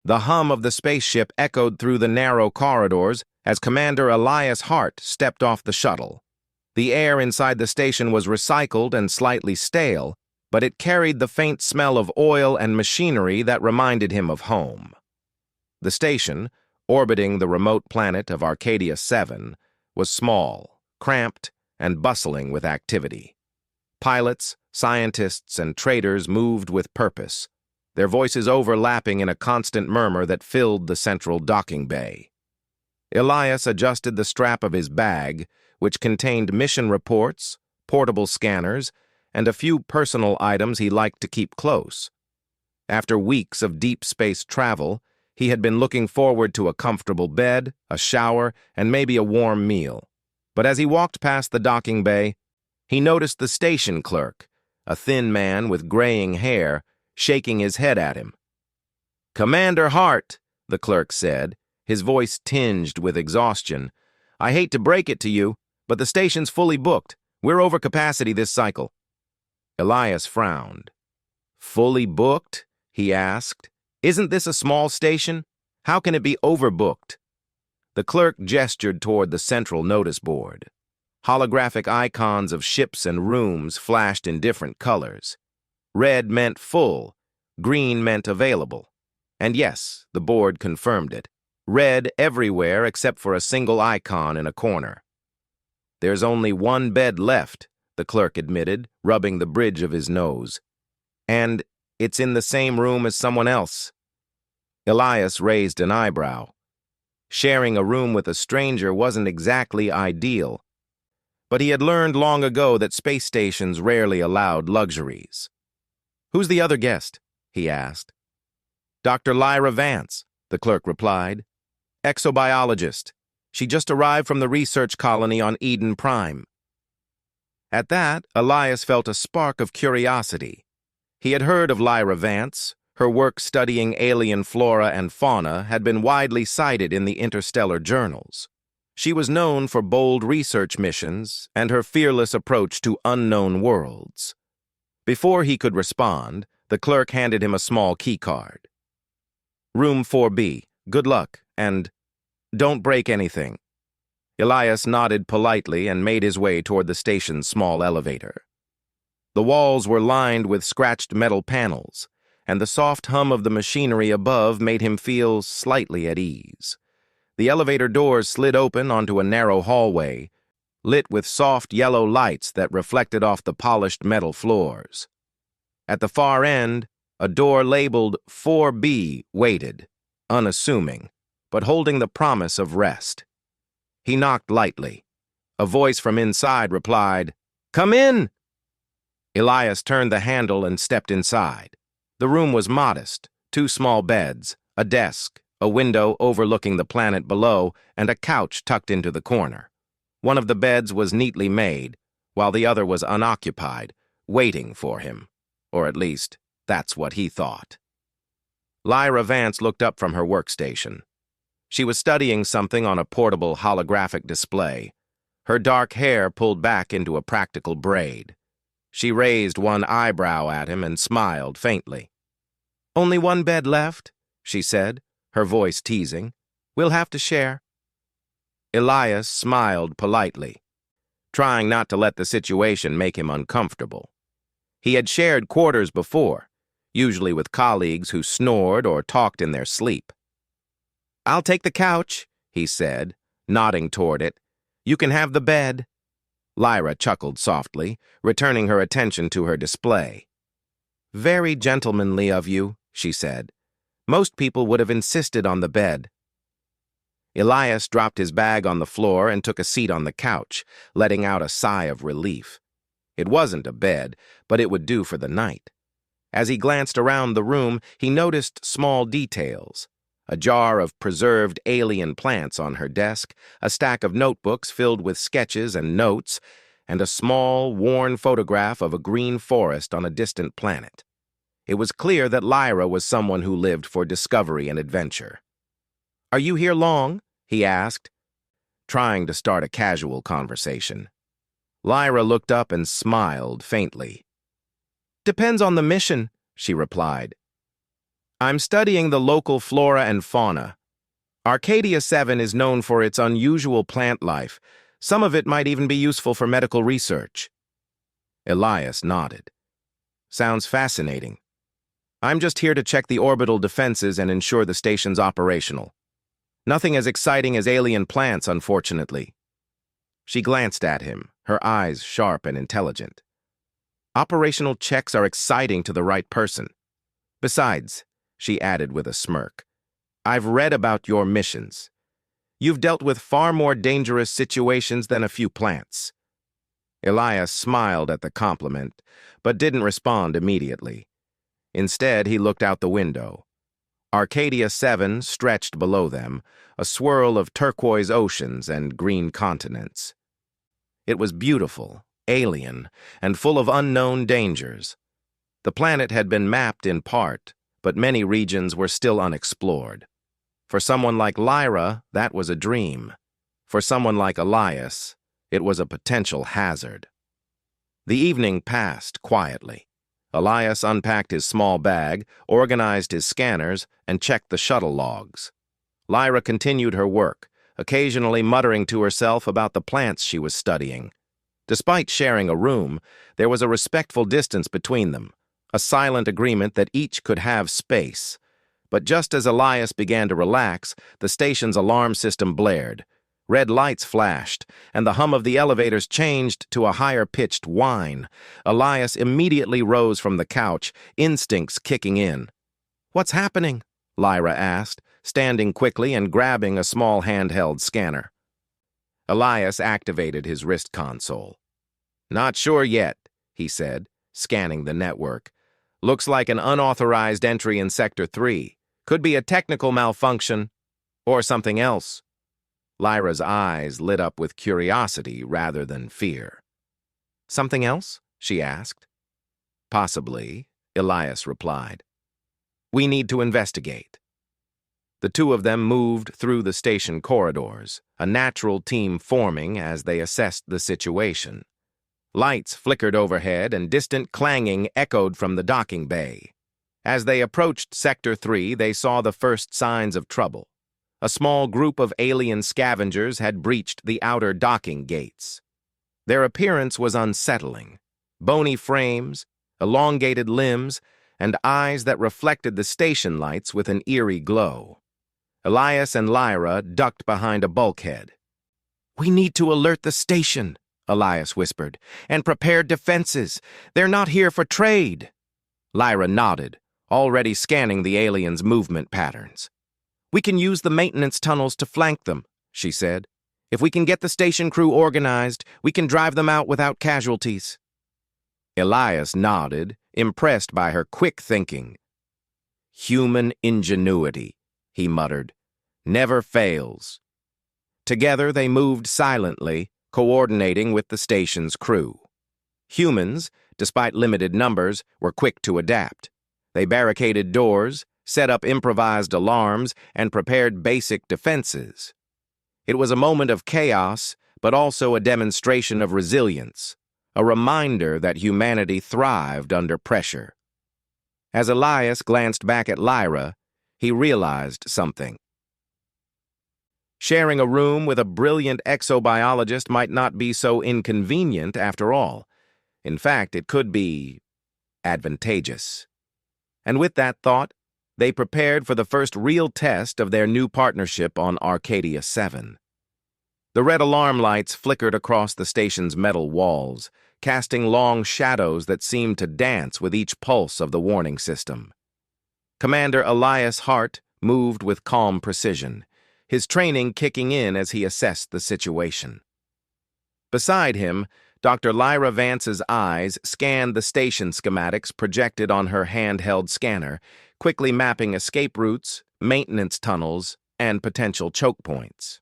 The hum of the spaceship echoed through the narrow corridors as Commander Elias Hart stepped off the shuttle. The air inside the station was recycled and slightly stale, but it carried the faint smell of oil and machinery that reminded him of home. The station, orbiting the remote planet of Arcadia 7, was small, cramped, and bustling with activity. Pilots, scientists, and traders moved with purpose, their voices overlapping in a constant murmur that filled the central docking bay. Elias adjusted the strap of his bag, which contained mission reports, portable scanners, and a few personal items he liked to keep close. After weeks of deep space travel, he had been looking forward to a comfortable bed, a shower, and maybe a warm meal. But as he walked past the docking bay, he noticed the station clerk, a thin man with graying hair, shaking his head at him. "Commander Hart," the clerk said, his voice tinged with exhaustion, "I hate to break it to you, but the station's fully booked. We're over capacity this cycle." Elias frowned. "Fully booked?" he asked. "Isn't this a small station? How can it be overbooked?" The clerk gestured toward the central notice board. Holographic icons of ships and rooms flashed in different colors. Red meant full, green meant available. And yes, the board confirmed it. Red everywhere except for a single icon in a corner. "There's only one bed left," the clerk admitted, rubbing the bridge of his nose. "And it's in the same room as someone else." Elias raised an eyebrow. Sharing a room with a stranger wasn't exactly ideal, but he had learned long ago that space stations rarely allowed luxuries. "Who's the other guest?" he asked. "Dr. Lyra Vance," the clerk replied. "Exobiologist. She just arrived from the research colony on Eden Prime." At that, Elias felt a spark of curiosity. He had heard of Lyra Vance. Her work studying alien flora and fauna had been widely cited in the interstellar journals. She was known for bold research missions and her fearless approach to unknown worlds. Before he could respond, the clerk handed him a small keycard. "Room 4B. Good luck, and don't break anything." Elias nodded politely and made his way toward the station's small elevator. The walls were lined with scratched metal panels, and the soft hum of the machinery above made him feel slightly at ease. The elevator doors slid open onto a narrow hallway, lit with soft yellow lights that reflected off the polished metal floors. At the far end, a door labeled 4B waited, unassuming, but holding the promise of rest. He knocked lightly. A voice from inside replied, "Come in!" Elias turned the handle and stepped inside. The room was modest, 2 small beds, a desk, a window overlooking the planet below, and a couch tucked into the corner. One of the beds was neatly made, while the other was unoccupied, waiting for him. Or at least, that's what he thought. Lyra Vance looked up from her workstation. She was studying something on a portable holographic display, her dark hair pulled back into a practical braid. She raised one eyebrow at him and smiled faintly. "Only one bed left," she said, her voice teasing. "We'll have to share." Elias smiled politely, trying not to let the situation make him uncomfortable. He had shared quarters before, usually with colleagues who snored or talked in their sleep. "I'll take the couch," he said, nodding toward it. "You can have the bed." Lyra chuckled softly, returning her attention to her display. "Very gentlemanly of you," she said. "Most people would have insisted on the bed." Elias dropped his bag on the floor and took a seat on the couch, letting out a sigh of relief. It wasn't a bed, but it would do for the night. As he glanced around the room, he noticed small details. A jar of preserved alien plants on her desk, a stack of notebooks filled with sketches and notes, and a small, worn photograph of a green forest on a distant planet. It was clear that Lyra was someone who lived for discovery and adventure. "Are you here long?" he asked, trying to start a casual conversation. Lyra looked up and smiled faintly. "Depends on the mission," she replied. I'm studying the local flora and fauna. Arcadia 7 is known for its unusual plant life. Some of it might even be useful for medical research. Elias nodded. Sounds fascinating. I'm just here to check the orbital defenses and ensure the station's operational. Nothing as exciting as alien plants, unfortunately. She glanced at him, her eyes sharp and intelligent. Operational checks are exciting to the right person. Besides, she added with a smirk, I've read about your missions. You've dealt with far more dangerous situations than a few plants. Elias smiled at the compliment, but didn't respond immediately. Instead, he looked out the window. Arcadia 7 stretched below them, a swirl of turquoise oceans and green continents. It was beautiful, alien, and full of unknown dangers. The planet had been mapped in part, but many regions were still unexplored. For someone like Lyra, that was a dream. For someone like Elias, it was a potential hazard. The evening passed quietly. Elias unpacked his small bag, organized his scanners, and checked the shuttle logs. Lyra continued her work, occasionally muttering to herself about the plants she was studying. Despite sharing a room, there was a respectful distance between them, a silent agreement that each could have space. But just as Elias began to relax, the station's alarm system blared. Red lights flashed, and the hum of the elevators changed to a higher-pitched whine. Elias immediately rose from the couch, instincts kicking in. "What's happening?" Lyra asked, standing quickly and grabbing a small handheld scanner. Elias activated his wrist console. "Not sure yet," he said, scanning the network. "Looks like an unauthorized entry in Sector 3. Could be a technical malfunction, or something else." Lyra's eyes lit up with curiosity rather than fear. "Something else?" she asked. "Possibly," Elias replied. "We need to investigate." The two of them moved through the station corridors, a natural team forming as they assessed the situation. Lights flickered overhead and distant clanging echoed from the docking bay. As they approached Sector 3, they saw the first signs of trouble. A small group of alien scavengers had breached the outer docking gates. Their appearance was unsettling. Bony frames, elongated limbs, and eyes that reflected the station lights with an eerie glow. Elias and Lyra ducked behind a bulkhead. "We need to alert the station," Elias whispered, "and prepare defenses. They're not here for trade." Lyra nodded, already scanning the aliens' movement patterns. "We can use the maintenance tunnels to flank them," she said. "If we can get the station crew organized, we can drive them out without casualties." Elias nodded, impressed by her quick thinking. "Human ingenuity," he muttered, "never fails." Together they moved silently, coordinating with the station's crew. Humans, despite limited numbers, were quick to adapt. They barricaded doors, set up improvised alarms, and prepared basic defenses. It was a moment of chaos, but also a demonstration of resilience, a reminder that humanity thrived under pressure. As Elias glanced back at Lyra, he realized something. Sharing a room with a brilliant exobiologist might not be so inconvenient after all. In fact, it could be advantageous. And with that thought, they prepared for the first real test of their new partnership on Arcadia 7. The red alarm lights flickered across the station's metal walls, casting long shadows that seemed to dance with each pulse of the warning system. Commander Elias Hart moved with calm precision, his training kicking in as he assessed the situation. Beside him, Dr. Lyra Vance's eyes scanned the station schematics projected on her handheld scanner, quickly mapping escape routes, maintenance tunnels, and potential choke points.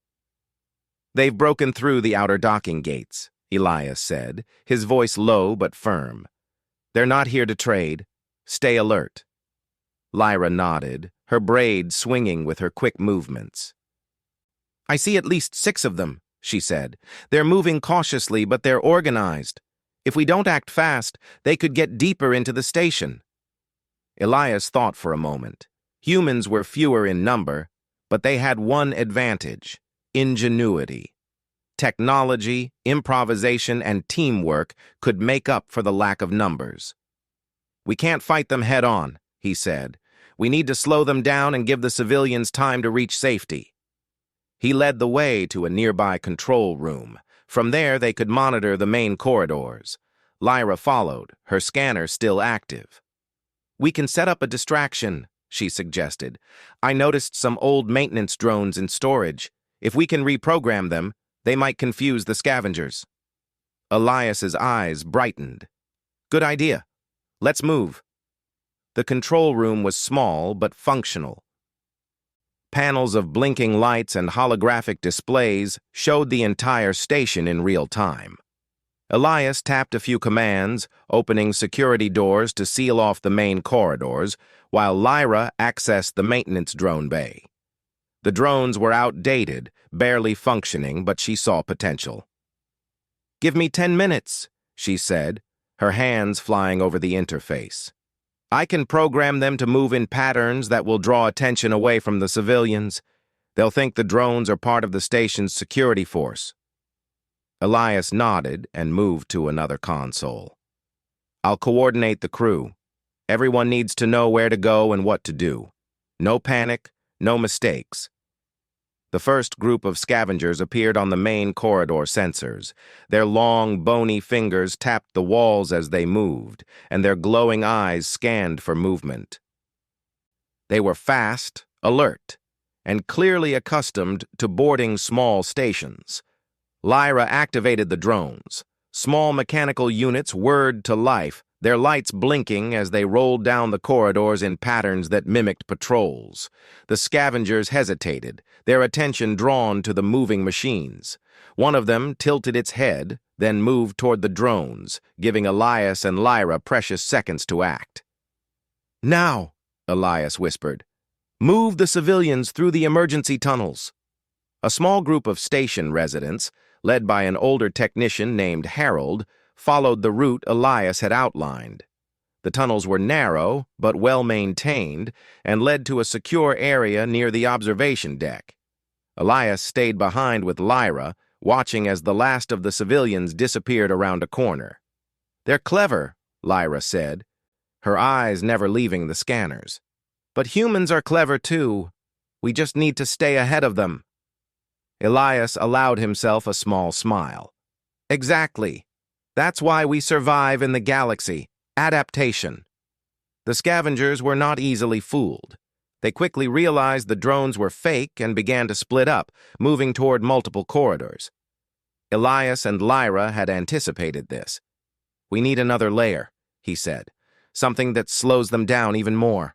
"They've broken through the outer docking gates," Elias said, his voice low but firm. "They're not here to trade. Stay alert." Lyra nodded, her braid swinging with her quick movements. "I see at least 6 of them," she said. "They're moving cautiously, but they're organized. If we don't act fast, they could get deeper into the station." Elias thought for a moment. Humans were fewer in number, but they had one advantage: ingenuity. Technology, improvisation, and teamwork could make up for the lack of numbers. "We can't fight them head-on," he said. "We need to slow them down and give the civilians time to reach safety." He led the way to a nearby control room. From there, they could monitor the main corridors. Lyra followed, her scanner still active. "We can set up a distraction," she suggested. "I noticed some old maintenance drones in storage. If we can reprogram them, they might confuse the scavengers." Elias's eyes brightened. "Good idea. Let's move." The control room was small but functional. Panels of blinking lights and holographic displays showed the entire station in real time. Elias tapped a few commands, opening security doors to seal off the main corridors, while Lyra accessed the maintenance drone bay. The drones were outdated, barely functioning, but she saw potential. "Give me 10 minutes, she said, her hands flying over the interface. "I can program them to move in patterns that will draw attention away from the civilians. They'll think the drones are part of the station's security force." Elias nodded and moved to another console. "I'll coordinate the crew. Everyone needs to know where to go and what to do. No panic, no mistakes." The first group of scavengers appeared on the main corridor sensors. Their long, bony fingers tapped the walls as they moved, and their glowing eyes scanned for movement. They were fast, alert, and clearly accustomed to boarding small stations. Lyra activated the drones. Small mechanical units whirred to life, their lights blinking as they rolled down the corridors in patterns that mimicked patrols. The scavengers hesitated, their attention drawn to the moving machines. One of them tilted its head, then moved toward the drones, giving Elias and Lyra precious seconds to act. "Now," Elias whispered, "move the civilians through the emergency tunnels." A small group of station residents, led by an older technician named Harold, followed the route Elias had outlined. The tunnels were narrow, but well-maintained, and led to a secure area near the observation deck. Elias stayed behind with Lyra, watching as the last of the civilians disappeared around a corner. "They're clever," Lyra said, her eyes never leaving the scanners. "But humans are clever too. We just need to stay ahead of them." Elias allowed himself a small smile. "Exactly. That's why we survive in the galaxy. Adaptation." The scavengers were not easily fooled. They quickly realized the drones were fake and began to split up, moving toward multiple corridors. Elias and Lyra had anticipated this. "We need another layer," he said. "Something that slows them down even more."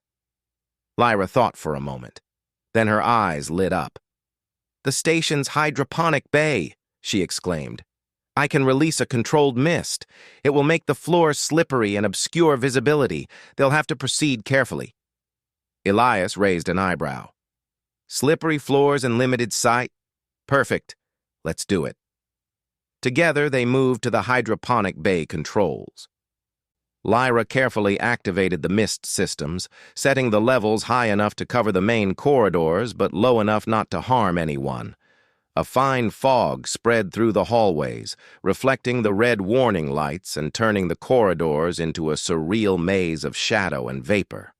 Lyra thought for a moment. Then her eyes lit up. "The station's hydroponic bay," she exclaimed. "I can release a controlled mist. It will make the floor slippery and obscure visibility. They'll have to proceed carefully." Elias raised an eyebrow. "Slippery floors and limited sight? Perfect. Let's do it." Together, they moved to the hydroponic bay controls. Lyra carefully activated the mist systems, setting the levels high enough to cover the main corridors but low enough not to harm anyone. A fine fog spread through the hallways, reflecting the red warning lights and turning the corridors into a surreal maze of shadow and vapor.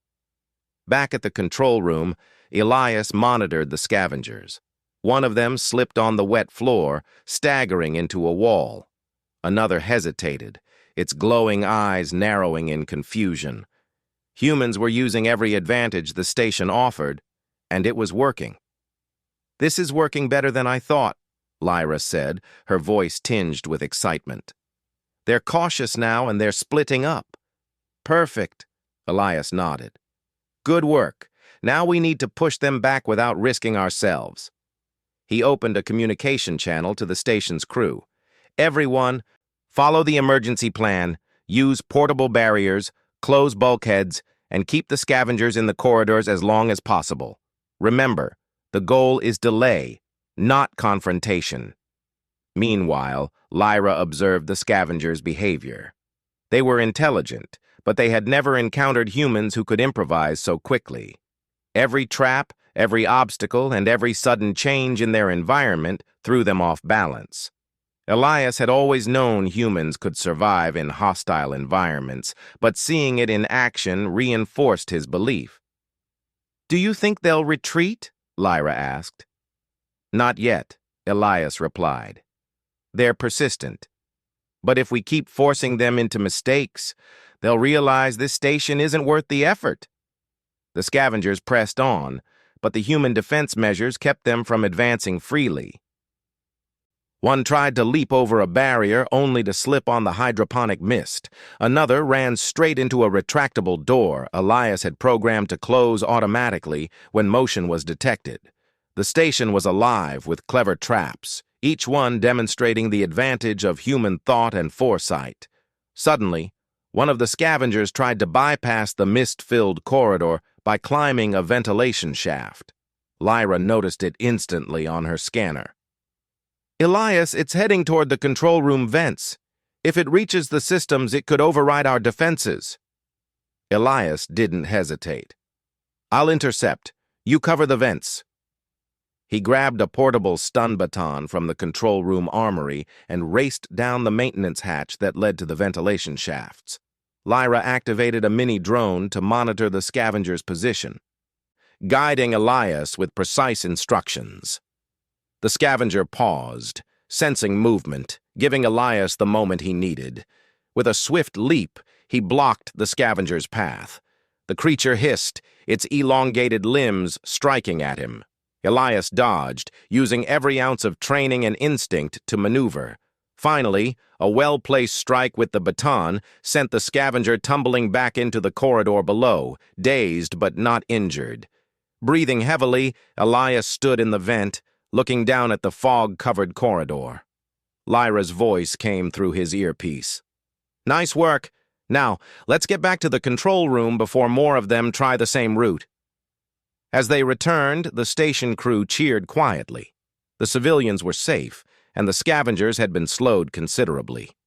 Back at the control room, Elias monitored the scavengers. One of them slipped on the wet floor, staggering into a wall. Another hesitated, its glowing eyes narrowing in confusion. Humans were using every advantage the station offered, and it was working. "This is working better than I thought," Lyra said, her voice tinged with excitement. "They're cautious now and they're splitting up." "Perfect," Elias nodded. "Good work. Now we need to push them back without risking ourselves." He opened a communication channel to the station's crew. "Everyone, follow the emergency plan, use portable barriers, close bulkheads, and keep the scavengers in the corridors as long as possible. Remember, the goal is delay, not confrontation." Meanwhile, Lyra observed the scavengers' behavior. They were intelligent, but they had never encountered humans who could improvise so quickly. Every trap, every obstacle, and every sudden change in their environment threw them off balance. Elias had always known humans could survive in hostile environments, but seeing it in action reinforced his belief. "Do you think they'll retreat?" Lyra asked. "Not yet," Elias replied. "They're persistent. But if we keep forcing them into mistakes, they'll realize this station isn't worth the effort." The scavengers pressed on, but the human defense measures kept them from advancing freely. One tried to leap over a barrier only to slip on the hydroponic mist. Another ran straight into a retractable door Elias had programmed to close automatically when motion was detected. The station was alive with clever traps, each one demonstrating the advantage of human thought and foresight. Suddenly, one of the scavengers tried to bypass the mist-filled corridor by climbing a ventilation shaft. Lyra noticed it instantly on her scanner. "Elias, it's heading toward the control room vents. If it reaches the systems, it could override our defenses." Elias didn't hesitate. "I'll intercept. You cover the vents." He grabbed a portable stun baton from the control room armory and raced down the maintenance hatch that led to the ventilation shafts. Lyra activated a mini drone to monitor the scavenger's position, guiding Elias with precise instructions. The scavenger paused, sensing movement, giving Elias the moment he needed. With a swift leap, he blocked the scavenger's path. The creature hissed, its elongated limbs striking at him. Elias dodged, using every ounce of training and instinct to maneuver. Finally, a well-placed strike with the baton sent the scavenger tumbling back into the corridor below, dazed but not injured. Breathing heavily, Elias stood in the vent, looking down at the fog-covered corridor. Lyra's voice came through his earpiece. "Nice work. Now, let's get back to the control room before more of them try the same route." As they returned, the station crew cheered quietly. The civilians were safe, and the scavengers had been slowed considerably.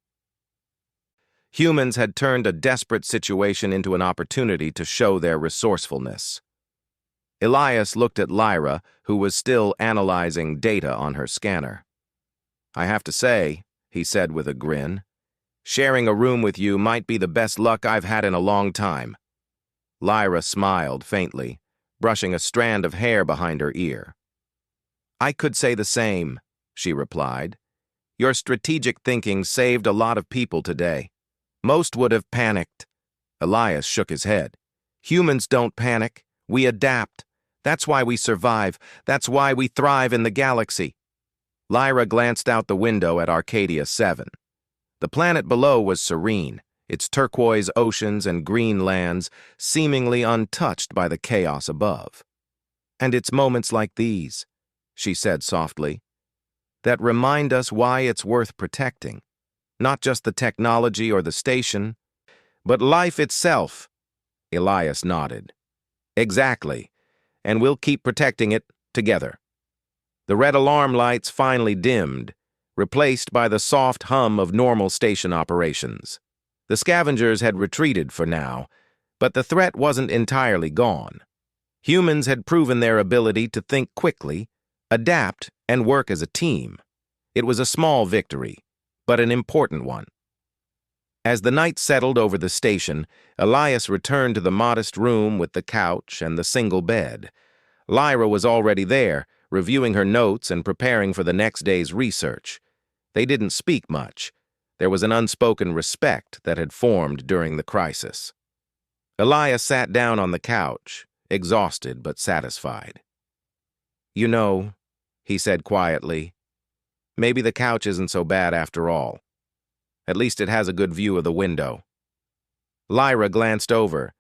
Humans had turned a desperate situation into an opportunity to show their resourcefulness. Elias looked at Lyra, who was still analyzing data on her scanner. "I have to say," he said with a grin, "sharing a room with you might be the best luck I've had in a long time." Lyra smiled faintly, brushing a strand of hair behind her ear. "I could say the same," she replied. "Your strategic thinking saved a lot of people today. Most would have panicked." Elias shook his head. "Humans don't panic. We adapt. That's why we survive. That's why we thrive in the galaxy." Lyra glanced out the window at Arcadia 7. The planet below was serene, its turquoise oceans and green lands seemingly untouched by the chaos above. "And it's moments like these," she said softly, "that remind us why it's worth protecting. Not just the technology or the station, but life itself." Elias nodded. "Exactly, and we'll keep protecting it together." The red alarm lights finally dimmed, replaced by the soft hum of normal station operations. The scavengers had retreated for now, but the threat wasn't entirely gone. Humans had proven their ability to think quickly, adapt, and work as a team. It was a small victory, but an important one. As the night settled over the station, Elias returned to the modest room with the couch and the single bed. Lyra was already there, reviewing her notes and preparing for the next day's research. They didn't speak much. There was an unspoken respect that had formed during the crisis. Elias sat down on the couch, exhausted but satisfied. "You know," he said quietly, "maybe the couch isn't so bad after all. At least it has a good view of the window." Lyra glanced over,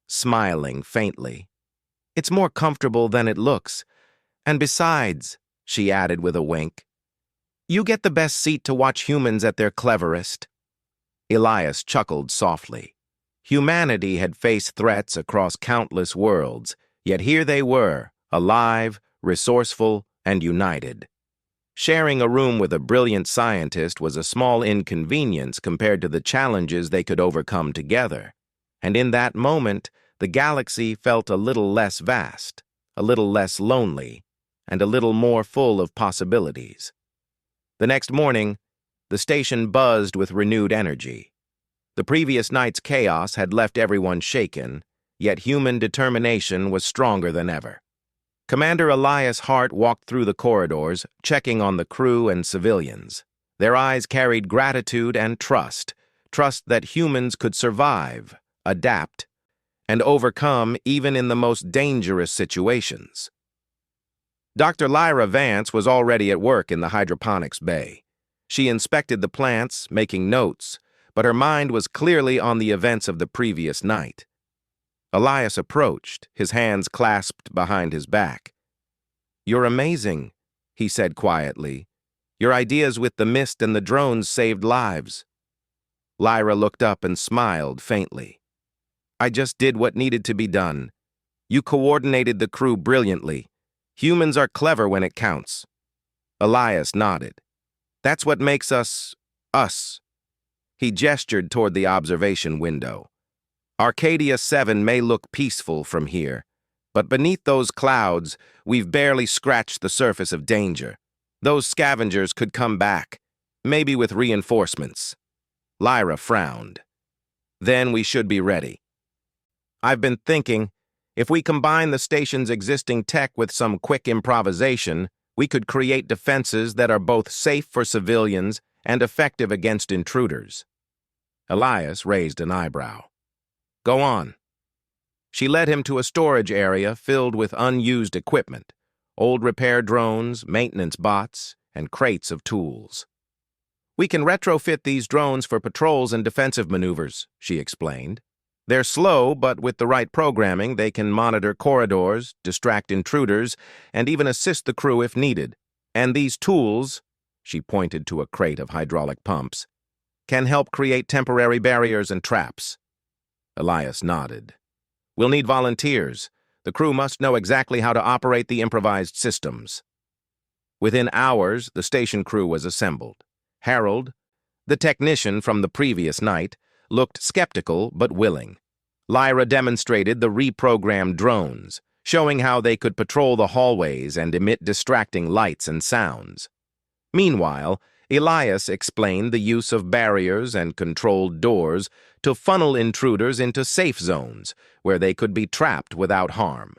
smiling faintly. "It's more comfortable than it looks. And besides," she added with a wink, "you get the best seat to watch humans at their cleverest." Elias chuckled softly. Humanity had faced threats across countless worlds, yet here they were, alive, resourceful, and united. Sharing a room with a brilliant scientist was a small inconvenience compared to the challenges they could overcome together. And in that moment, the galaxy felt a little less vast, a little less lonely, and a little more full of possibilities. The next morning, the station buzzed with renewed energy. The previous night's chaos had left everyone shaken, yet human determination was stronger than ever. Commander Elias Hart walked through the corridors, checking on the crew and civilians. Their eyes carried gratitude and trust that humans could survive, adapt, and overcome even in the most dangerous situations. Dr. Lyra Vance was already at work in the hydroponics bay. She inspected the plants, making notes, but her mind was clearly on the events of the previous night. Elias approached, his hands clasped behind his back. "You're amazing," he said quietly. "Your ideas with the mist and the drones saved lives." Lyra looked up and smiled faintly. "I just did what needed to be done. You coordinated the crew brilliantly. Humans are clever when it counts." Elias nodded. "That's what makes us, us." He gestured toward the observation window. "Arcadia 7 may look peaceful from here, but beneath those clouds, we've barely scratched the surface of danger. Those scavengers could come back, maybe with reinforcements." Lyra frowned. "Then we should be ready. I've been thinking, if we combine the station's existing tech with some quick improvisation, we could create defenses that are both safe for civilians and effective against intruders." Elias raised an eyebrow. "Go on." She led him to a storage area filled with unused equipment, old repair drones, maintenance bots, and crates of tools. "We can retrofit these drones for patrols and defensive maneuvers," she explained. "They're slow, but with the right programming, they can monitor corridors, distract intruders, and even assist the crew if needed. And these tools," she pointed to a crate of hydraulic pumps, "can help create temporary barriers and traps." Elias nodded. "We'll need volunteers. The crew must know exactly how to operate the improvised systems." Within hours, the station crew was assembled. Harold, the technician from the previous night, looked skeptical but willing. Lyra demonstrated the reprogrammed drones, showing how they could patrol the hallways and emit distracting lights and sounds. Meanwhile, Elias explained the use of barriers and controlled doors to funnel intruders into safe zones where they could be trapped without harm.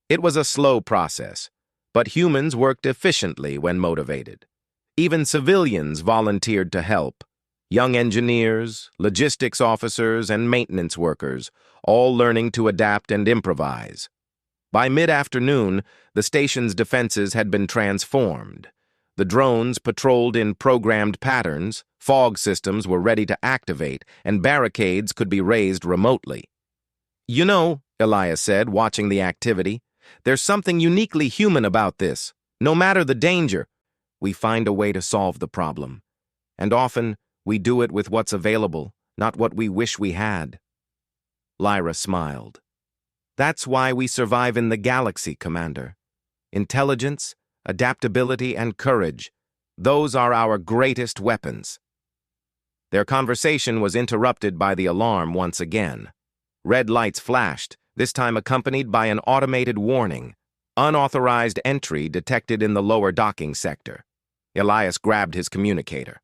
It was a slow process, but humans worked efficiently when motivated. Even civilians volunteered to help. Young engineers, logistics officers, and maintenance workers, all learning to adapt and improvise. By mid-afternoon, the station's defenses had been transformed. The drones patrolled in programmed patterns, fog systems were ready to activate, and barricades could be raised remotely. "You know," Elias said, watching the activity, "there's something uniquely human about this. No matter the danger, we find a way to solve the problem. And often, we do it with what's available, not what we wish we had." Lyra smiled. "That's why we survive in the galaxy, Commander. Intelligence, adaptability, and courage. Those are our greatest weapons." Their conversation was interrupted by the alarm once again. Red lights flashed, this time accompanied by an automated warning. Unauthorized entry detected in the lower docking sector. Elias grabbed his communicator.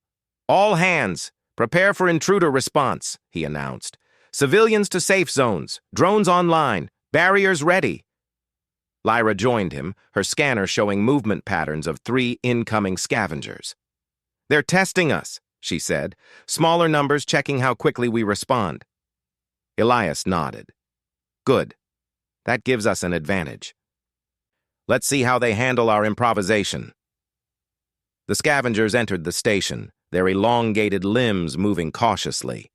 "All hands, prepare for intruder response," he announced. "Civilians to safe zones, drones online, barriers ready." Lyra joined him, her scanner showing movement patterns of 3 incoming scavengers. "They're testing us," she said, "smaller numbers checking how quickly we respond." Elias nodded. "Good. That gives us an advantage. Let's see how they handle our improvisation." The scavengers entered the station, their elongated limbs moving cautiously.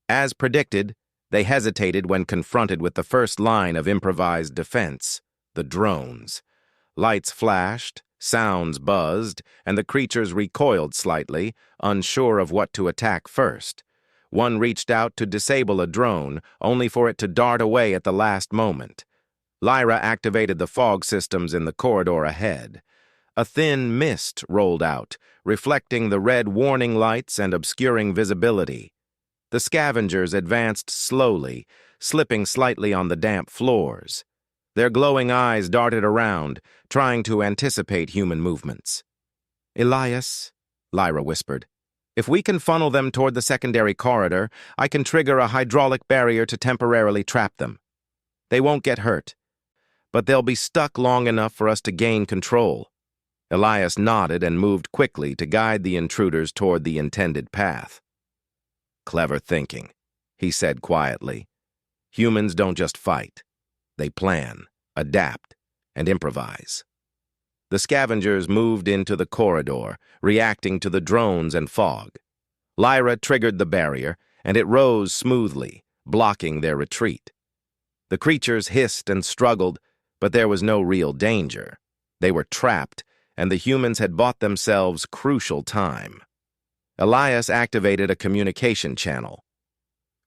As predicted, they hesitated when confronted with the first line of improvised defense, the drones. Lights flashed, sounds buzzed, and the creatures recoiled slightly, unsure of what to attack first. One reached out to disable a drone, only for it to dart away at the last moment. Lyra activated the fog systems in the corridor ahead. A thin mist rolled out, reflecting the red warning lights and obscuring visibility. The scavengers advanced slowly, slipping slightly on the damp floors. Their glowing eyes darted around, trying to anticipate human movements. "Elias," Lyra whispered, "if we can funnel them toward the secondary corridor, I can trigger a hydraulic barrier to temporarily trap them. They won't get hurt, but they'll be stuck long enough for us to gain control." Elias nodded and moved quickly to guide the intruders toward the intended path. "Clever thinking," he said quietly. "Humans don't just fight. They plan, adapt, and improvise." The scavengers moved into the corridor, reacting to the drones and fog. Lyra triggered the barrier, and it rose smoothly, blocking their retreat. The creatures hissed and struggled, but there was no real danger. They were trapped, and the humans had bought themselves crucial time. Elias activated a communication channel.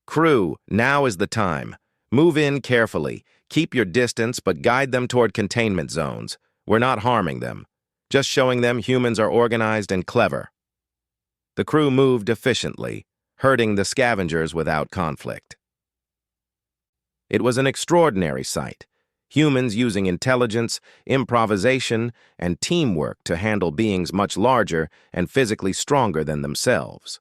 "Crew, now is the time. Move in carefully. Keep your distance, but guide them toward containment zones. We're not harming them, just showing them humans are organized and clever." The crew moved efficiently, herding the scavengers without conflict. It was an extraordinary sight. Humans using intelligence, improvisation, and teamwork to handle beings much larger and physically stronger than themselves.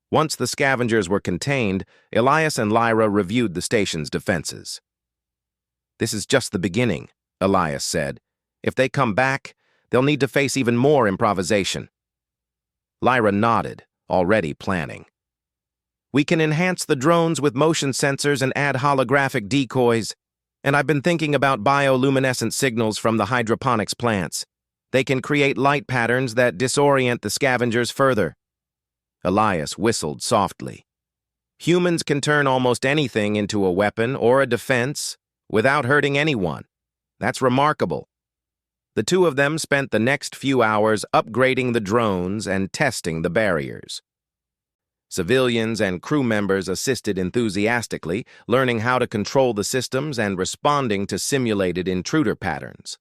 Once the scavengers were contained, Elias and Lyra reviewed the station's defenses. "This is just the beginning," Elias said. "If they come back, they'll need to face even more improvisation." Lyra nodded, already planning. "We can enhance the drones with motion sensors and add holographic decoys. And I've been thinking about bioluminescent signals from the hydroponics plants. They can create light patterns that disorient the scavengers further." Elias whistled softly. "Humans can turn almost anything into a weapon or a defense without hurting anyone. That's remarkable." The two of them spent the next few hours upgrading the drones and testing the barriers. Civilians and crew members assisted enthusiastically, learning how to control the systems and responding to simulated intruder patterns.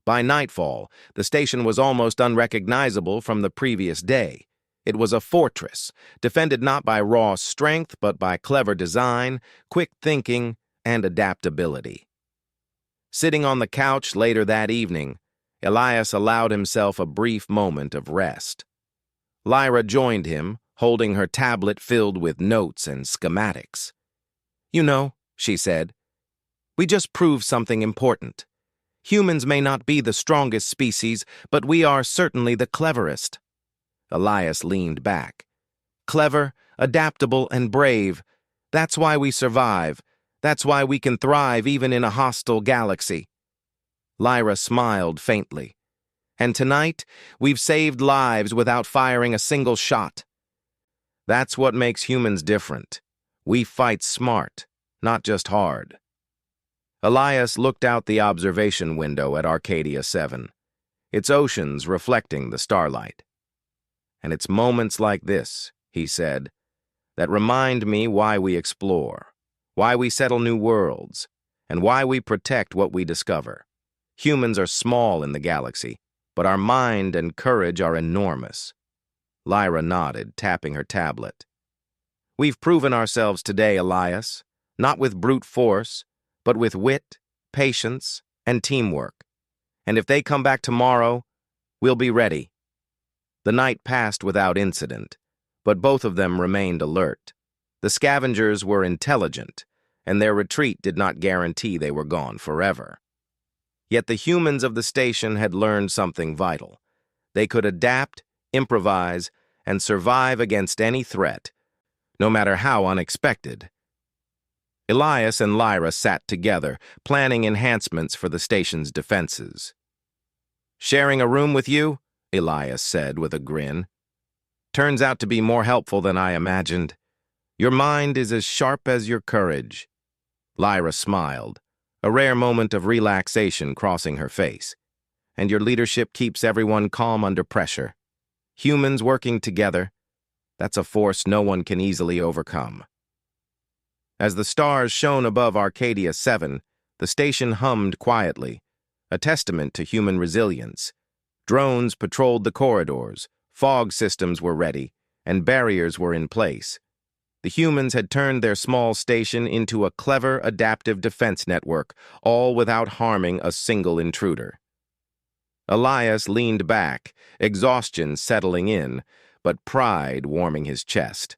By nightfall, the station was almost unrecognizable from the previous day. It was a fortress, defended not by raw strength but by clever design, quick thinking, and adaptability. Sitting on the couch later that evening, Elias allowed himself a brief moment of rest. Lyra joined him, holding her tablet filled with notes and schematics. "You know," she said, "we just proved something important. Humans may not be the strongest species, but we are certainly the cleverest." Elias leaned back. "Clever, adaptable, and brave. That's why we survive. That's why we can thrive even in a hostile galaxy." Lyra smiled faintly. "And tonight, we've saved lives without firing a single shot. That's what makes humans different. We fight smart, not just hard." Elias looked out the observation window at Arcadia 7, its oceans reflecting the starlight. "And it's moments like this," he said, "that remind me why we explore, why we settle new worlds, and why we protect what we discover. Humans are small in the galaxy, but our mind and courage are enormous." Lyra nodded, tapping her tablet. "We've proven ourselves today, Elias, not with brute force, but with wit, patience, and teamwork. And if they come back tomorrow, we'll be ready." The night passed without incident, but both of them remained alert. The scavengers were intelligent, and their retreat did not guarantee they were gone forever. Yet the humans of the station had learned something vital. They could adapt, improvise, and survive against any threat, no matter how unexpected. Elias and Lyra sat together, planning enhancements for the station's defenses. "Sharing a room with you?" Elias said with a grin. "Turns out to be more helpful than I imagined. Your mind is as sharp as your courage." Lyra smiled, a rare moment of relaxation crossing her face. "And your leadership keeps everyone calm under pressure. Humans working together, that's a force no one can easily overcome." As the stars shone above Arcadia 7, the station hummed quietly, a testament to human resilience. Drones patrolled the corridors, fog systems were ready, and barriers were in place. The humans had turned their small station into a clever, adaptive defense network, all without harming a single intruder. Elias leaned back, exhaustion settling in, but pride warming his chest.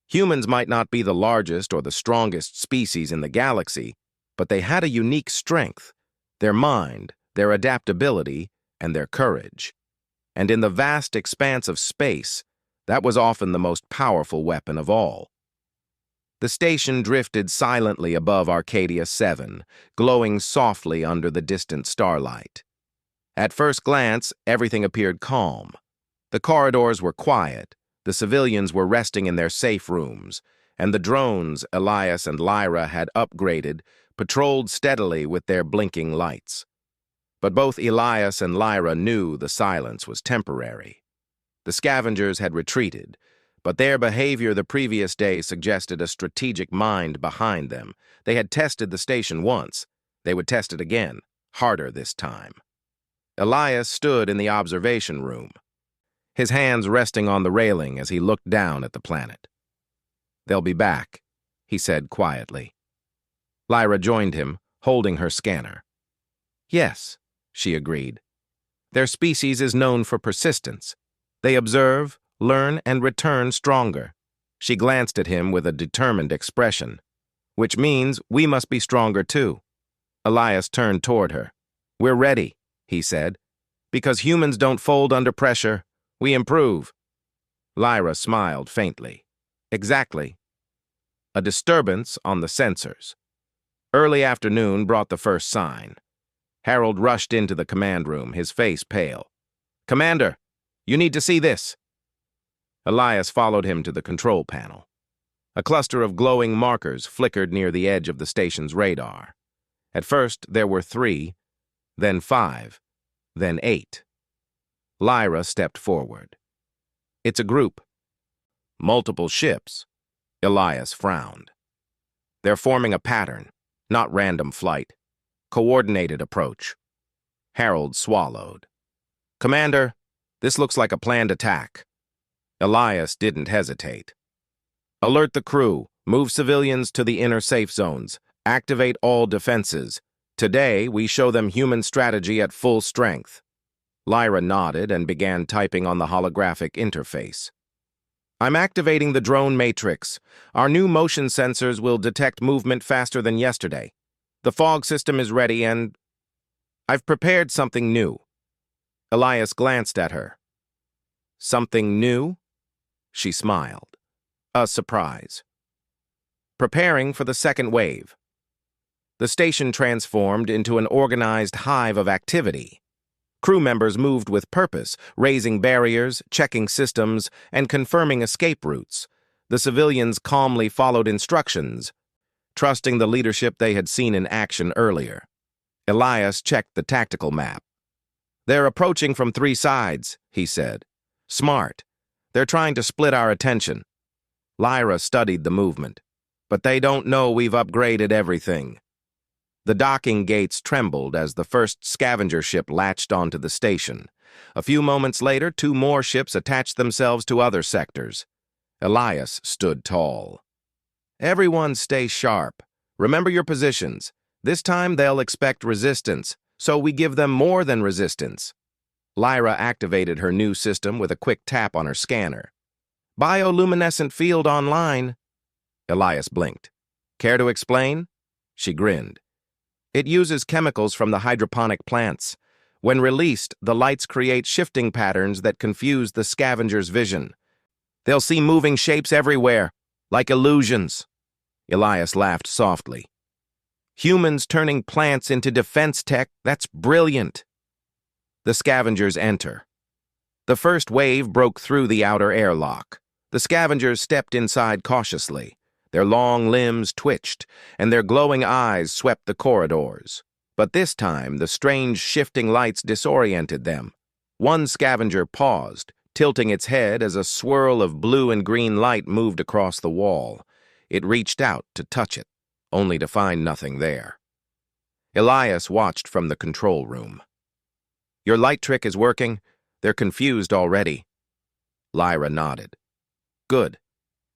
Humans might not be the largest or the strongest species in the galaxy, but they had a unique strength: their mind, their adaptability, and their courage. And in the vast expanse of space, that was often the most powerful weapon of all. The station drifted silently above Arcadia 7, glowing softly under the distant starlight. At first glance, everything appeared calm. The corridors were quiet, the civilians were resting in their safe rooms, and the drones Elias and Lyra had upgraded patrolled steadily with their blinking lights. But both Elias and Lyra knew the silence was temporary. The scavengers had retreated, but their behavior the previous day suggested a strategic mind behind them. They had tested the station once. They would test it again, harder this time. Elias stood in the observation room, his hands resting on the railing as he looked down at the planet. "They'll be back," he said quietly. Lyra joined him, holding her scanner. "Yes," she agreed. "Their species is known for persistence. They observe, learn, and return stronger." She glanced at him with a determined expression. "Which means we must be stronger too." Elias turned toward her. "We're ready," he said. "Because humans don't fold under pressure, we improve." Lyra smiled faintly. "Exactly." A disturbance on the sensors. Early afternoon brought the first sign. Harold rushed into the command room, his face pale. "Commander, you need to see this." Elias followed him to the control panel. A cluster of glowing markers flickered near the edge of the station's radar. At first, there were 3, then 5, then 8. Lyra stepped forward. "It's a group." "Multiple ships." Elias frowned. "They're forming a pattern, not random flight. Coordinated approach." Harold swallowed. "Commander, this looks like a planned attack." Elias didn't hesitate. "Alert the crew. Move civilians to the inner safe zones. Activate all defenses. Today, we show them human strategy at full strength." Lyra nodded and began typing on the holographic interface. "I'm activating the drone matrix. Our new motion sensors will detect movement faster than yesterday. The fog system is ready and I've prepared something new." Elias glanced at her. "Something new?" She smiled. "A surprise." "Preparing for the second wave." The station transformed into an organized hive of activity. Crew members moved with purpose, raising barriers, checking systems, and confirming escape routes. The civilians calmly followed instructions, trusting the leadership they had seen in action earlier. Elias checked the tactical map. "They're approaching from 3 sides," he said. "Smart. They're trying to split our attention." Lyra studied the movement. "But they don't know we've upgraded everything." The docking gates trembled as the first scavenger ship latched onto the station. A few moments later, 2 more ships attached themselves to other sectors. Elias stood tall. "Everyone stay sharp. Remember your positions. This time they'll expect resistance, so we give them more than resistance." Lyra activated her new system with a quick tap on her scanner. "Bioluminescent field online." Elias blinked. "Care to explain?" She grinned. "It uses chemicals from the hydroponic plants. When released, the lights create shifting patterns that confuse the scavenger's vision. They'll see moving shapes everywhere, like illusions." Elias laughed softly. "Humans turning plants into defense tech, that's brilliant." The scavengers enter. The first wave broke through the outer airlock. The scavengers stepped inside cautiously. Their long limbs twitched, and their glowing eyes swept the corridors. But this time, the strange shifting lights disoriented them. One scavenger paused, tilting its head as a swirl of blue and green light moved across the wall. It reached out to touch it, only to find nothing there. Elias watched from the control room. "Your light trick is working. They're confused already." Lyra nodded. "Good.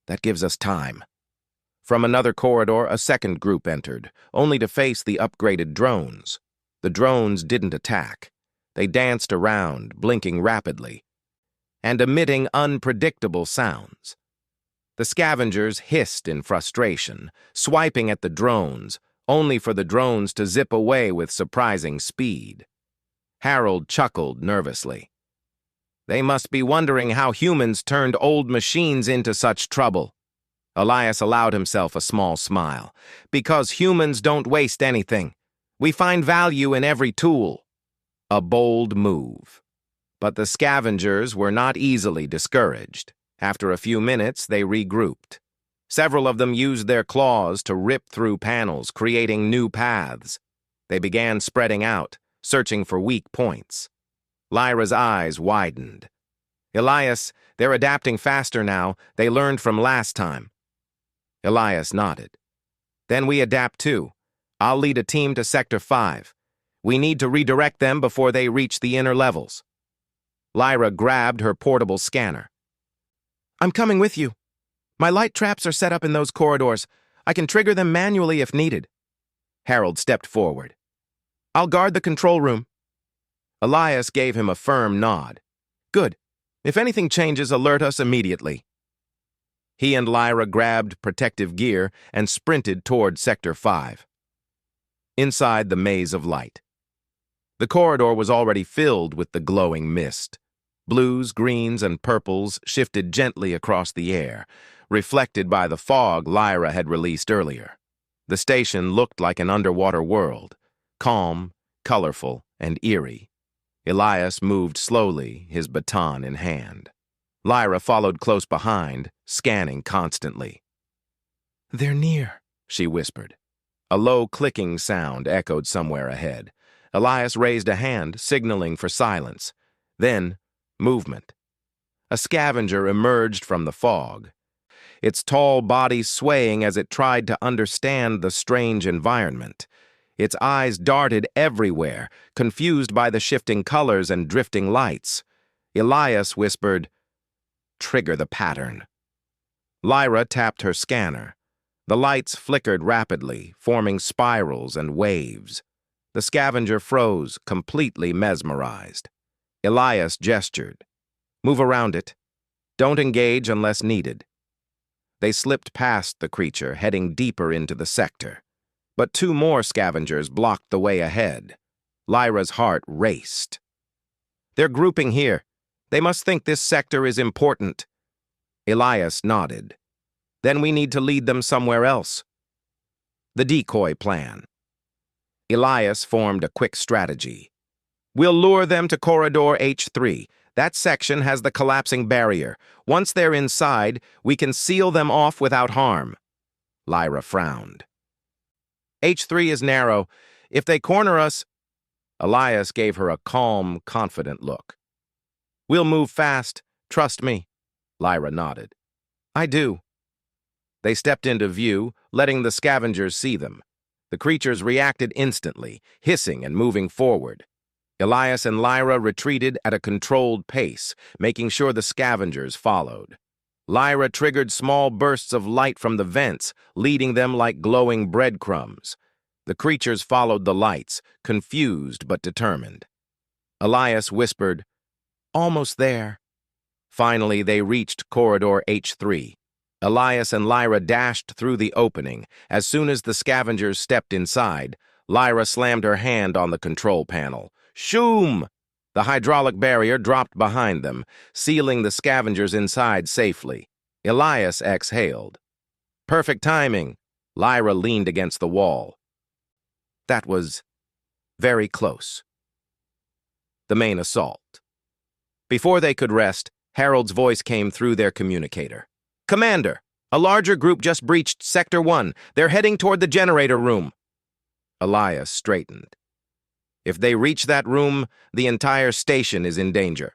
That gives us time. From another corridor, a second group entered, only to face the upgraded drones. The drones didn't attack. They danced around, blinking rapidly, and emitting unpredictable sounds. The scavengers hissed in frustration, swiping at the drones, only for the drones to zip away with surprising speed. Harold chuckled nervously. They must be wondering how humans turned old machines into such trouble. Elias allowed himself a small smile. Because humans don't waste anything. We find value in every tool. A bold move. But the scavengers were not easily discouraged. After a few minutes, they regrouped. Several of them used their claws to rip through panels, creating new paths. They began spreading out, searching for weak points. Lyra's eyes widened. Elias, they're adapting faster now. They learned from last time. Elias nodded. Then we adapt too. I'll lead a team to Sector 5. We need to redirect them before they reach the inner levels. Lyra grabbed her portable scanner. I'm coming with you. My light traps are set up in those corridors. I can trigger them manually if needed. Harold stepped forward. I'll guard the control room. Elias gave him a firm nod. Good. If anything changes, alert us immediately. He and Lyra grabbed protective gear and sprinted toward Sector 5. Inside the maze of light. The corridor was already filled with the glowing mist. Blues, greens, and purples shifted gently across the air, reflected by the fog Lyra had released earlier. The station looked like an underwater world, calm, colorful, and eerie. Elias moved slowly, his baton in hand. Lyra followed close behind, scanning constantly. They're near, she whispered. A low clicking sound echoed somewhere ahead. Elias raised a hand, signaling for silence. Then, movement. A scavenger emerged from the fog, its tall body swaying as it tried to understand the strange environment. Its eyes darted everywhere, confused by the shifting colors and drifting lights. Elias whispered, "Trigger the pattern." Lyra tapped her scanner. The lights flickered rapidly, forming spirals and waves. The scavenger froze, completely mesmerized. Elias gestured. Move around it. Don't engage unless needed. They slipped past the creature, heading deeper into the sector. But two more scavengers blocked the way ahead. Lyra's heart raced. They're grouping here. They must think this sector is important. Elias nodded. Then we need to lead them somewhere else. The decoy plan. Elias formed a quick strategy. We'll lure them to Corridor H3. That section has the collapsing barrier. Once they're inside, we can seal them off without harm. Lyra frowned. H3 is narrow. If they corner us... Elias gave her a calm, confident look. We'll move fast. Trust me. Lyra nodded. I do. They stepped into view, letting the scavengers see them. The creatures reacted instantly, hissing and moving forward. Elias and Lyra retreated at a controlled pace, making sure the scavengers followed. Lyra triggered small bursts of light from the vents, leading them like glowing breadcrumbs. The creatures followed the lights, confused but determined. Elias whispered, Almost there. Finally, they reached Corridor H3. Elias and Lyra dashed through the opening. As soon as the scavengers stepped inside, Lyra slammed her hand on the control panel. Shoom! The hydraulic barrier dropped behind them, sealing the scavengers inside safely. Elias exhaled. Perfect timing. Lyra leaned against the wall. That was very close. The main assault. Before they could rest, Harold's voice came through their communicator. Commander, a larger group just breached Sector 1. They're heading toward the generator room. Elias straightened. If they reach that room, the entire station is in danger.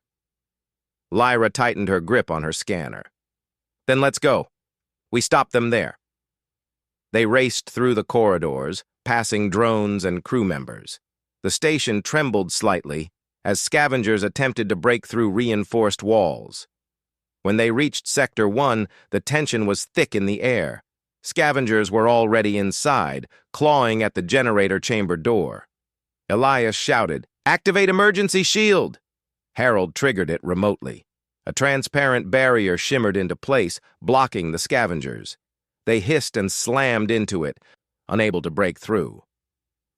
Lyra tightened her grip on her scanner. Then let's go. We stop them there. They raced through the corridors, passing drones and crew members. The station trembled slightly as scavengers attempted to break through reinforced walls. When they reached Sector 1, the tension was thick in the air. Scavengers were already inside, clawing at the generator chamber door. Elias shouted, "Activate emergency shield!" Harold triggered it remotely. A transparent barrier shimmered into place, blocking the scavengers. They hissed and slammed into it, unable to break through.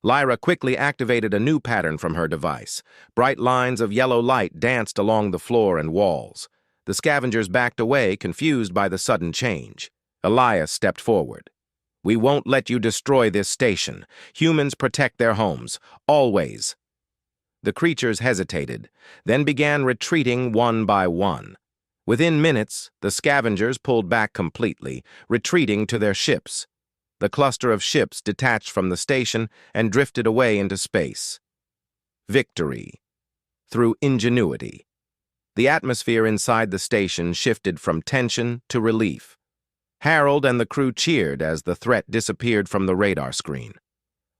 Lyra quickly activated a new pattern from her device. Bright lines of yellow light danced along the floor and walls. The scavengers backed away, confused by the sudden change. Elias stepped forward. "We won't let you destroy this station. Humans protect their homes, always." The creatures hesitated, then began retreating one by one. Within minutes, the scavengers pulled back completely, retreating to their ships. The cluster of ships detached from the station and drifted away into space. Victory. Through ingenuity. The atmosphere inside the station shifted from tension to relief. Harold and the crew cheered as the threat disappeared from the radar screen.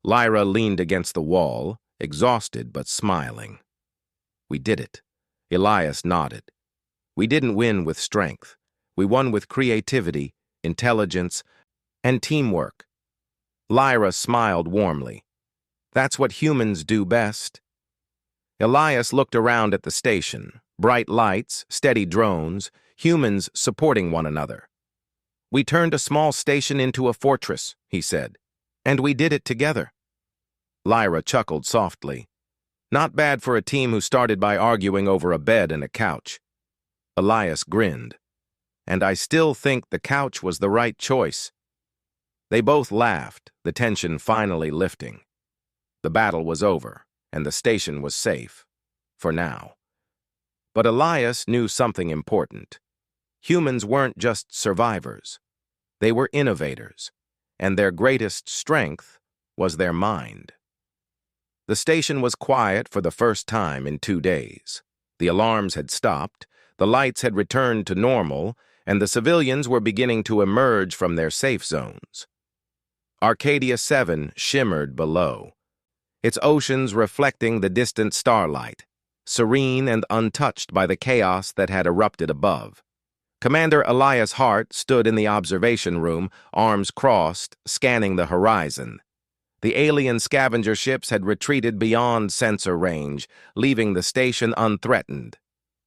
Lyra leaned against the wall, exhausted but smiling. "We did it." Elias nodded. "We didn't win with strength. We won with creativity, intelligence, and teamwork." Lyra smiled warmly. "That's what humans do best." Elias looked around at the station. Bright lights, steady drones, humans supporting one another. "We turned a small station into a fortress," he said. "And we did it together." Lyra chuckled softly. "Not bad for a team who started by arguing over a bed and a couch." Elias grinned. "And I still think the couch was the right choice." They both laughed, the tension finally lifting. The battle was over, and the station was safe. For now. But Elias knew something important. Humans weren't just survivors. They were innovators, and their greatest strength was their mind. The station was quiet for the first time in 2 days. The alarms had stopped, the lights had returned to normal, and the civilians were beginning to emerge from their safe zones. Arcadia 7 shimmered below, its oceans reflecting the distant starlight, serene and untouched by the chaos that had erupted above. Commander Elias Hart stood in the observation room, arms crossed, scanning the horizon. The alien scavenger ships had retreated beyond sensor range, leaving the station unthreatened.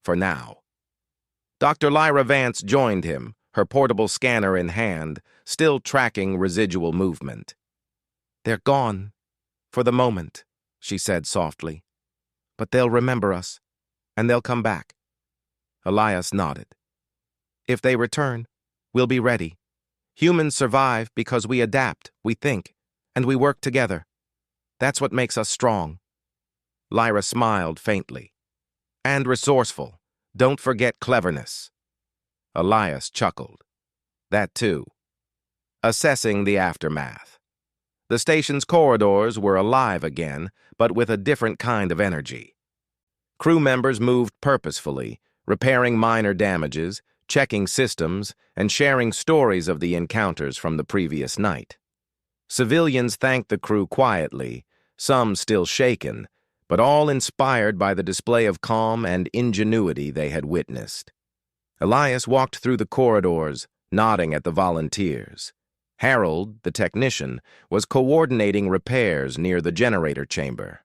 For now. Dr. Lyra Vance joined him, her portable scanner in hand, still tracking residual movement. "They're gone, for the moment," she said softly. "But they'll remember us, and they'll come back." Elias nodded. "If they return, we'll be ready. Humans survive because we adapt, we think, and we work together. That's what makes us strong." Lyra smiled faintly. "And resourceful. Don't forget cleverness." Elias chuckled. "That too." Assessing the aftermath. The station's corridors were alive again, but with a different kind of energy. Crew members moved purposefully, repairing minor damages, checking systems, and sharing stories of the encounters from the previous night. Civilians thanked the crew quietly, some still shaken, but all inspired by the display of calm and ingenuity they had witnessed. Elias walked through the corridors, nodding at the volunteers. Harold, the technician, was coordinating repairs near the generator chamber.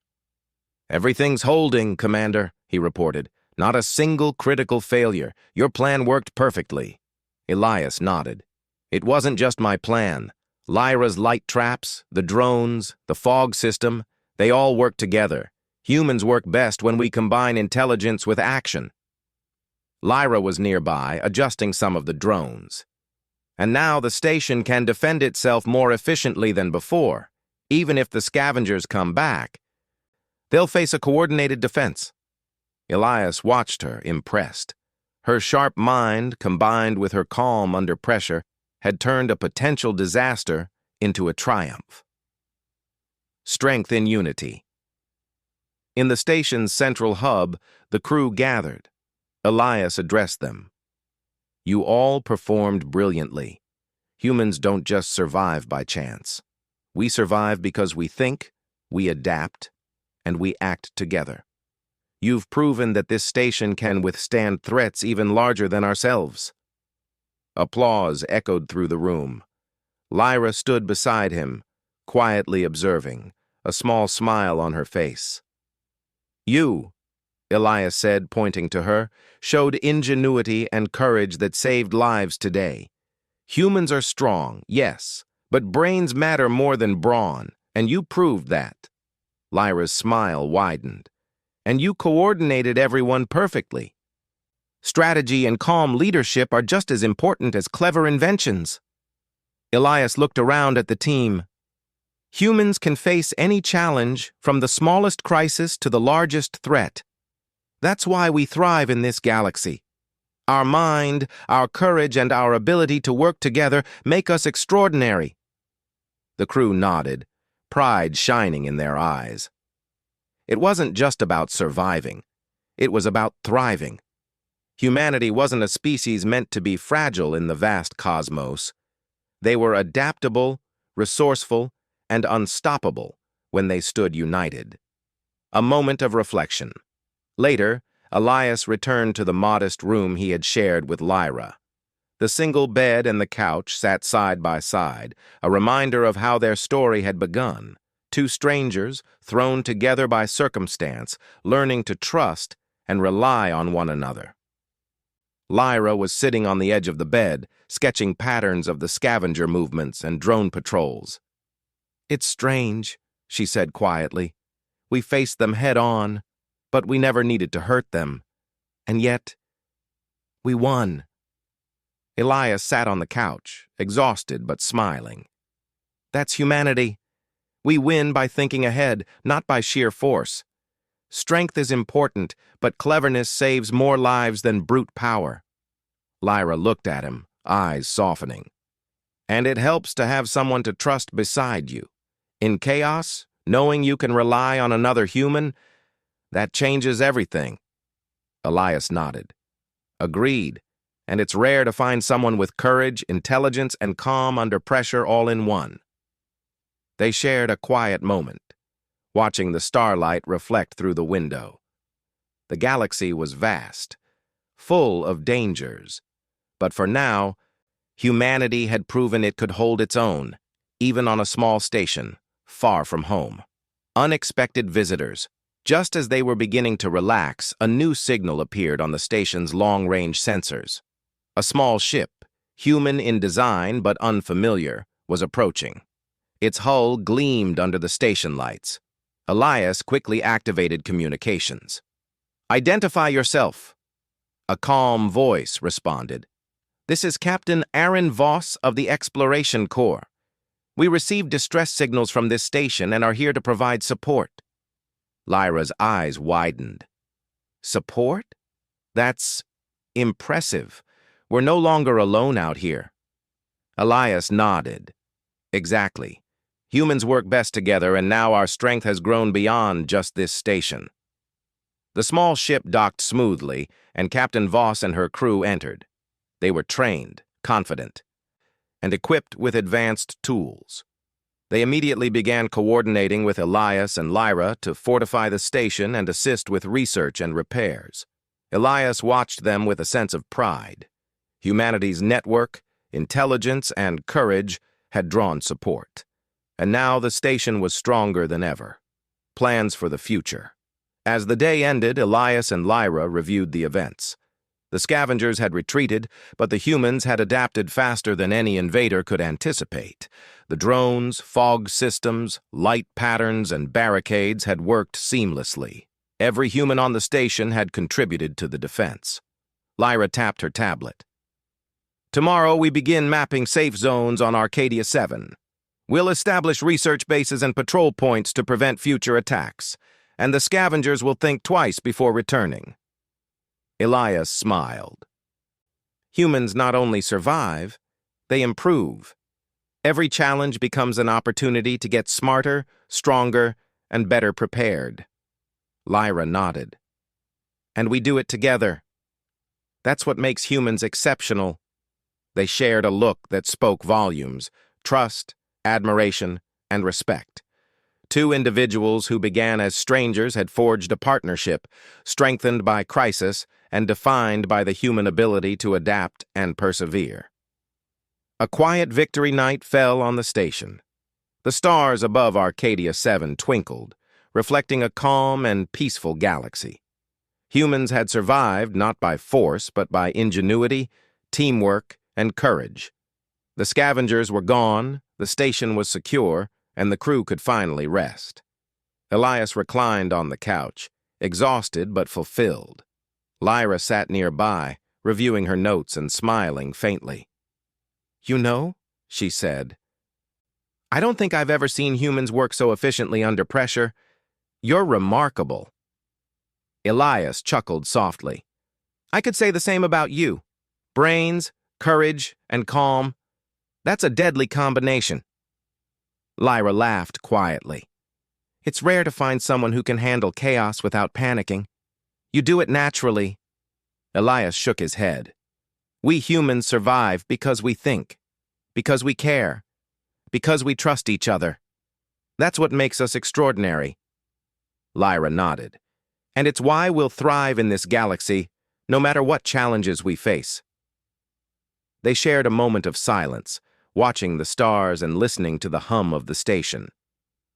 "Everything's holding, Commander," he reported. "Not a single critical failure. Your plan worked perfectly." Elias nodded. "It wasn't just my plan. Lyra's light traps, the drones, the fog system, they all work together. Humans work best when we combine intelligence with action." Lyra was nearby, adjusting some of the drones. "And now the station can defend itself more efficiently than before. Even if the scavengers come back, they'll face a coordinated defense." Elias watched her, impressed. Her sharp mind, combined with her calm under pressure, had turned a potential disaster into a triumph. Strength in unity. In the station's central hub, the crew gathered. Elias addressed them. "You all performed brilliantly. Humans don't just survive by chance. We survive because we think, we adapt, and we act together. You've proven that this station can withstand threats even larger than ourselves." Applause echoed through the room. Lyra stood beside him, quietly observing, a small smile on her face. "You," Elias said, pointing to her, "showed ingenuity and courage that saved lives today. Humans are strong, yes, but brains matter more than brawn, and you proved that." Lyra's smile widened. "And you coordinated everyone perfectly. Strategy and calm leadership are just as important as clever inventions." Elias looked around at the team. "Humans can face any challenge, from the smallest crisis to the largest threat. That's why we thrive in this galaxy. Our mind, our courage, and our ability to work together make us extraordinary." The crew nodded, pride shining in their eyes. It wasn't just about surviving. It was about thriving. Humanity wasn't a species meant to be fragile in the vast cosmos. They were adaptable, resourceful, and unstoppable when they stood united. A moment of reflection. Later, Elias returned to the modest room he had shared with Lyra. The single bed and the couch sat side by side, a reminder of how their story had begun. Two strangers, thrown together by circumstance, learning to trust and rely on one another. Lyra was sitting on the edge of the bed, sketching patterns of the scavenger movements and drone patrols. "It's strange," she said quietly. "We faced them head on, but we never needed to hurt them. And yet, we won." Elias sat on the couch, exhausted but smiling. "That's humanity. We win by thinking ahead, not by sheer force. Strength is important, but cleverness saves more lives than brute power." Lyra looked at him, eyes softening. "And it helps to have someone to trust beside you. In chaos, knowing you can rely on another human, that changes everything." Elias nodded. "Agreed, and it's rare to find someone with courage, intelligence, and calm under pressure all in one." They shared a quiet moment, watching the starlight reflect through the window. The galaxy was vast, full of dangers, but for now, humanity had proven it could hold its own, even on a small station, far from home. Unexpected visitors. Just as they were beginning to relax, a new signal appeared on the station's long-range sensors. A small ship, human in design but unfamiliar, was approaching. Its hull gleamed under the station lights. Elias quickly activated communications. "Identify yourself." A calm voice responded. "This is Captain Aaron Voss of the Exploration Corps. We received distress signals from this station and are here to provide support." Lyra's eyes widened. "Support? That's impressive. We're no longer alone out here." Elias nodded. "Exactly. Humans work best together, and now our strength has grown beyond just this station." The small ship docked smoothly, and Captain Voss and her crew entered. They were trained, confident, and equipped with advanced tools. They immediately began coordinating with Elias and Lyra to fortify the station and assist with research and repairs. Elias watched them with a sense of pride. Humanity's network, intelligence, and courage had drawn support. And now the station was stronger than ever. Plans for the future. As the day ended, Elias and Lyra reviewed the events. The scavengers had retreated, but the humans had adapted faster than any invader could anticipate. The drones, fog systems, light patterns, and barricades had worked seamlessly. Every human on the station had contributed to the defense. Lyra tapped her tablet. "Tomorrow we begin mapping safe zones on Arcadia 7. We'll establish research bases and patrol points to prevent future attacks, and the scavengers will think twice before returning." Elias smiled. Humans not only survive, they improve. Every challenge becomes an opportunity to get smarter, stronger, and better prepared. Lyra nodded. "And we do it together. That's what makes humans exceptional." They shared a look that spoke volumes: trust, admiration, and respect. Two individuals who began as strangers had forged a partnership, strengthened by crisis and defined by the human ability to adapt and persevere. A quiet victory night fell on the station. The stars above Arcadia 7 twinkled, reflecting a calm and peaceful galaxy. Humans had survived not by force, but by ingenuity, teamwork, and courage. The scavengers were gone, the station was secure, and the crew could finally rest. Elias reclined on the couch, exhausted but fulfilled. Lyra sat nearby, reviewing her notes and smiling faintly. "You know," she said, "I don't think I've ever seen humans work so efficiently under pressure. You're remarkable." Elias chuckled softly. "I could say the same about you. Brains, courage, and calm. That's a deadly combination." Lyra laughed quietly. "It's rare to find someone who can handle chaos without panicking. You do it naturally." Elias shook his head. "We humans survive because we think, because we care, because we trust each other. That's what makes us extraordinary." Lyra nodded. "And it's why we'll thrive in this galaxy, no matter what challenges we face." They shared a moment of silence, watching the stars and listening to the hum of the station.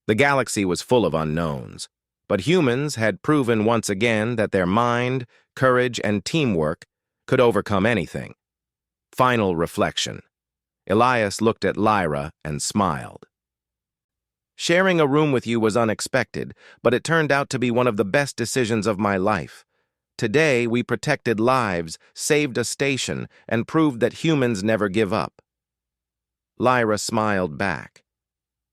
The galaxy was full of unknowns, but humans had proven once again that their mind, courage, and teamwork could overcome anything. Final reflection. Elias looked at Lyra and smiled. "Sharing a room with you was unexpected, but it turned out to be one of the best decisions of my life. Today, we protected lives, saved a station, and proved that humans never give up." Lyra smiled back.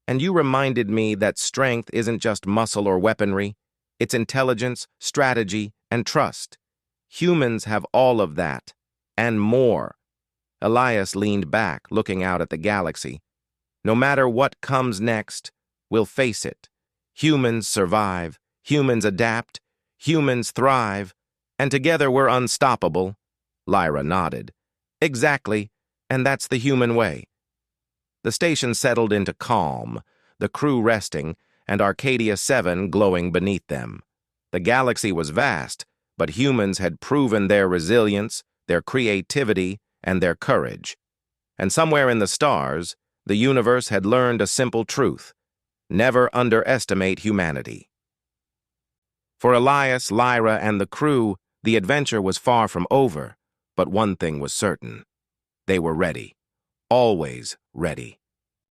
"And you reminded me that strength isn't just muscle or weaponry. It's intelligence, strategy, and trust. Humans have all of that, and more." Elias leaned back, looking out at the galaxy. "No matter what comes next, we'll face it. Humans survive, humans adapt, humans thrive, and together we're unstoppable." Lyra nodded. "Exactly, and that's the human way." The station settled into calm, the crew resting, and Arcadia 7 glowing beneath them. The galaxy was vast, but humans had proven their resilience, their creativity, and their courage. And somewhere in the stars, the universe had learned a simple truth: never underestimate humanity. For Elias, Lyra, and the crew, the adventure was far from over, but one thing was certain. They were ready. Always ready.